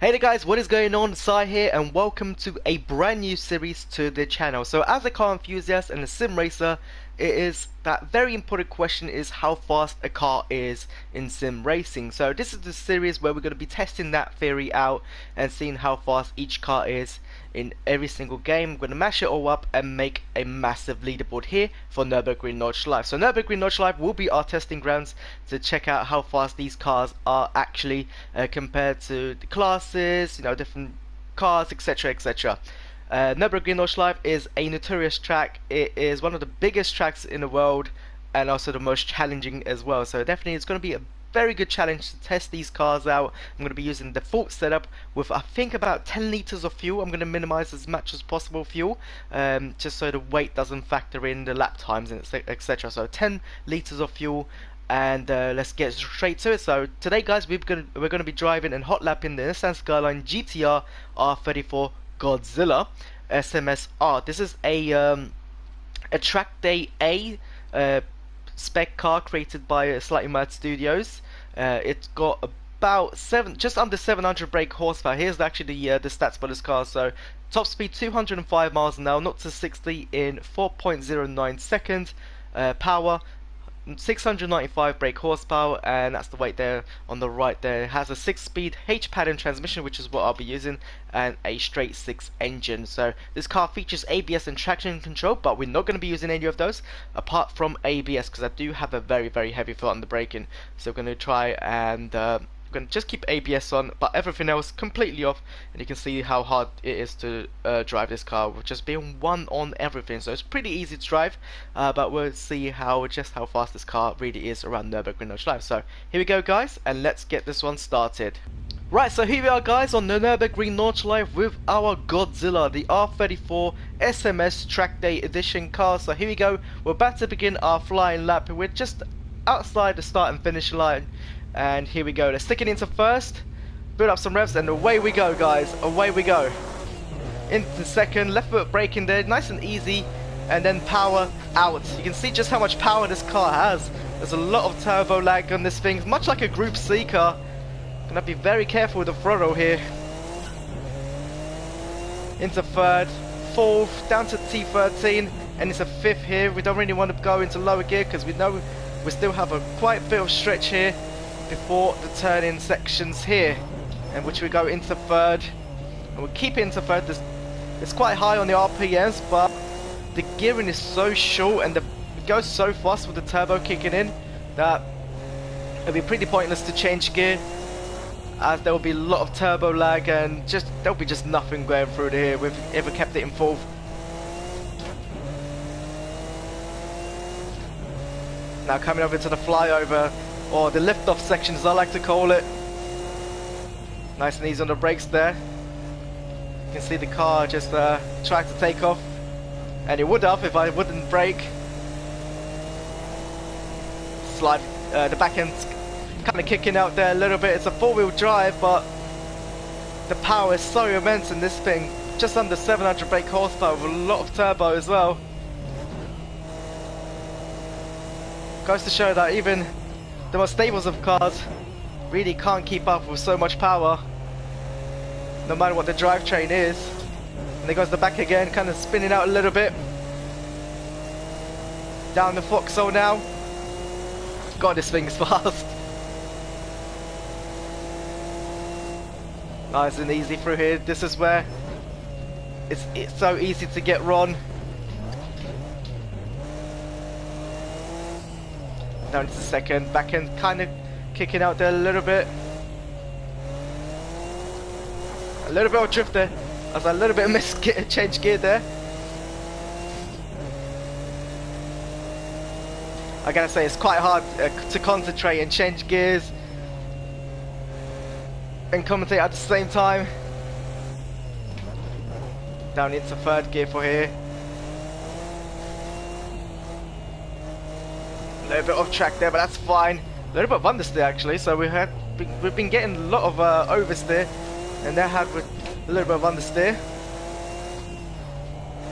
Hey there guys, what is going on? Sai here and welcome to a brand new series to the channel. So as a car enthusiast and a sim racer, it is that very important question is how fast a car is in sim racing. So this is the series where we're going to be testing that theory out and seeing how fast each car is in every single game. I'm going to mash it all up and make a massive leaderboard here for Nürburgring Nordschleife. So Nürburgring Nordschleife will be our testing grounds to check out how fast these cars are actually compared to the classes, you know, different cars, etc, etc. Nürburgring Nordschleife is a notorious track. It is one of the biggest tracks in the world and also the most challenging as well. So definitely it's going to be a very good challenge to test these cars out. I'm going to be using the default setup with I think about 10 liters of fuel. I'm going to minimize as much as possible fuel just so the weight doesn't factor in the lap times and etc. So 10 liters of fuel, and let's get straight to it. So today guys, we're going to be driving and hot lapping the Nissan Skyline GTR R34 GODZILLA SMS-R. This is a track day A spec car created by Slightly Mad Studios. It's got about just under 700 brake horsepower. Here's actually the stats for this car. So top speed 205 miles an hour, 0 to 60 in 4.09 seconds. Power 695 brake horsepower, and that's the weight there on the right there. It has a 6-speed H-pattern transmission, which is what I'll be using, and a straight 6 engine. So this car features ABS and traction control, but we're not going to be using any of those apart from ABS because I do have a very heavy foot on the braking. So we're going to try and going to just keep ABS on, but everything else completely off, and you can see how hard it is to drive this car with just being 1 on everything. So it's pretty easy to drive, but we'll see just how fast this car really is around Nürburgring Nordschleife. So here we go guys, and let's get this one started. Right, so here we are guys on the Nürburgring Nordschleife with our GODZILLA, the R34 SMS Track Day Edition car. So here we go, we're about to begin our flying lap. We're just outside the start and finish line. And here we go, let's stick it into first, build up some revs, and away we go guys, away we go. Into second, left foot braking there, nice and easy, and then power out. You can see just how much power this car has. There's a lot of turbo lag on this thing, much like a Group C car. Gonna be very careful with the throttle here. Into third, fourth, down to T13, and it's a fifth here. We don't really want to go into lower gear because we know we still have a quite bit of stretch here before the turn-in sections here, and which we go into third, and we'll keep it into third. It's quite high on the RPMs, but the gearing is so short and it goes so fast with the turbo kicking in that it'll be pretty pointless to change gear, as there will be a lot of turbo lag and there'll be just nothing going through here if we ever kept it in fourth. Now coming over to the flyover, or the lift-off section as I like to call it. Nice and easy on the brakes there. You can see the car just trying to take off, and it would have if I wouldn't brake. Slide, the back end's kind of kicking out there a little bit. It's a 4-wheel drive, but the power is so immense in this thing. Just under 700 brake horsepower with a lot of turbo as well. Goes to show that even the most stables of cars really can't keep up with so much power, no matter what the drivetrain is. And there goes the back again, kind of spinning out a little bit. Down the foxhole now. God, this thing's fast. Nice and easy through here. This is where it's so easy to get wrong. Down to the second, back end kind of kicking out there a little bit. A little bit of drift there. I was a little bit change gear there. I gotta say, it's quite hard to concentrate and change gears and commentate at the same time. Down into third gear for here. A little bit off track there, but that's fine. A little bit of understeer actually, so we've been getting a lot of oversteer, and that had with a little bit of understeer.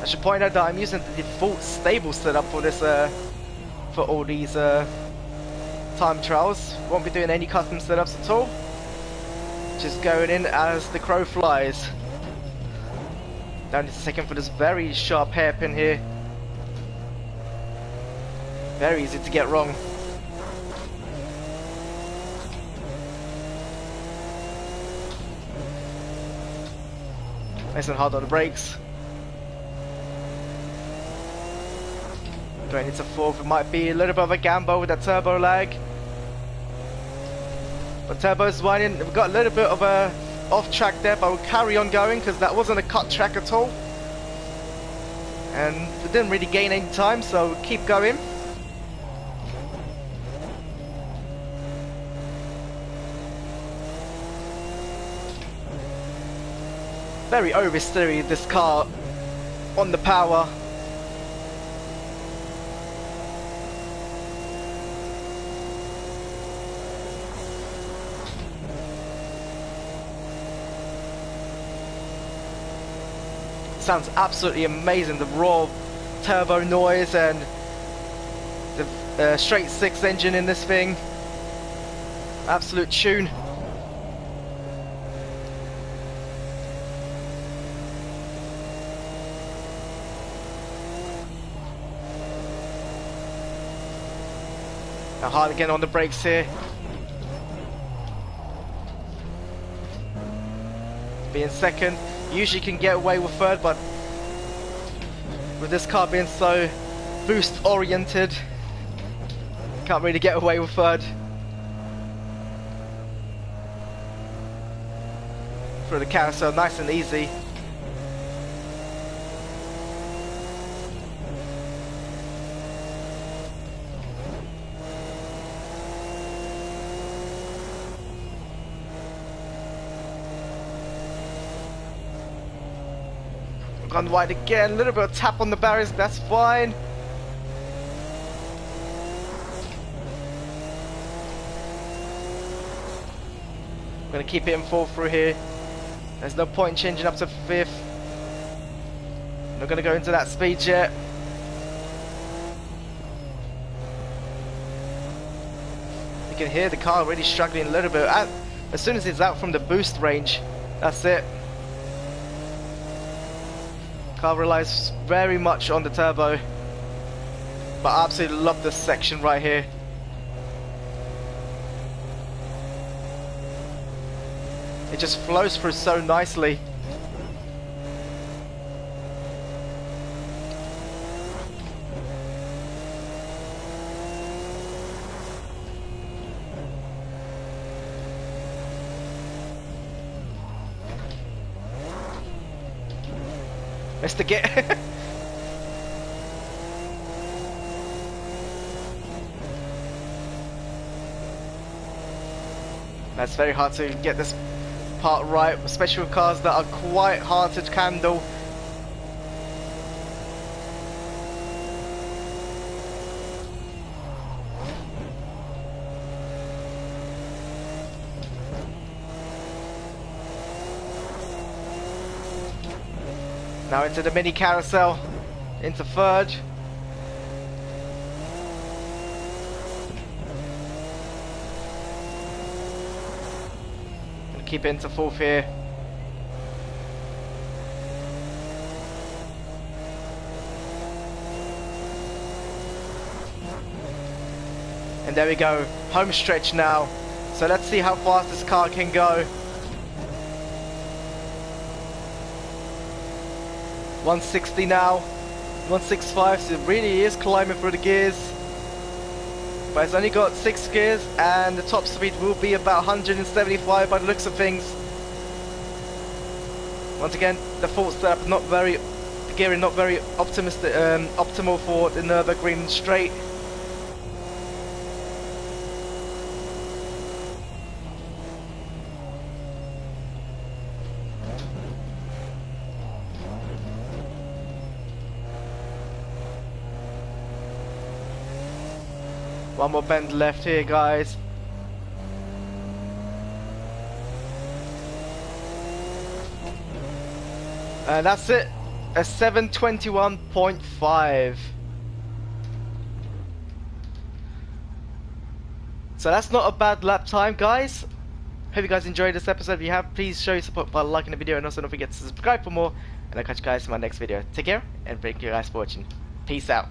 I should point out that I'm using the default stable setup for this for all these time trials. Won't be doing any custom setups at all. Just going in as the crow flies. Down to second for this very sharp hairpin here. Very easy to get wrong. Nice and hard on the brakes. Going into fourth, it might be a little bit of a gamble with that turbo lag. But turbo's whining. We've got a little bit of a off track there, but we'll carry on going because that wasn't a cut track at all. And we didn't really gain any time, so we'll keep going. Very oversteery this car on the power. Sounds absolutely amazing, the raw turbo noise and the straight six engine in this thing. Absolute tune. Now hard again on the brakes here. Being second, usually can get away with third, but with this car being so boost oriented, can't really get away with third. Through the carousel, nice and easy. Gone wide again, a little bit of tap on the barriers, that's fine. I'm gonna keep it in fourth through here. There's no point in changing up to fifth. Not gonna go into that speed yet. You can hear the car really struggling a little bit. As soon as it's out from the boost range, that's it. Car relies very much on the turbo, but I absolutely love this section right here. It just flows through so nicely. Mr. Git. That's very hard to get this part right, especially with cars that are quite hard to handle. Now into the mini carousel, into third. And keep it into fourth here. And there we go, home stretch now. So let's see how fast this car can go. 160 now, 165, so it really is climbing through the gears. But it's only got 6 gears and the top speed will be about 175 by the looks of things. Once again, the fault setup not very, the gearing not very optimal for the Nürburgring straight. One more bend left here, guys. And that's it. A 7:21.5. So that's not a bad lap time, guys. Hope you guys enjoyed this episode. If you have, please show your support by liking the video, and also don't forget to subscribe for more. And I'll catch you guys in my next video. Take care, and thank you guys for watching. Peace out.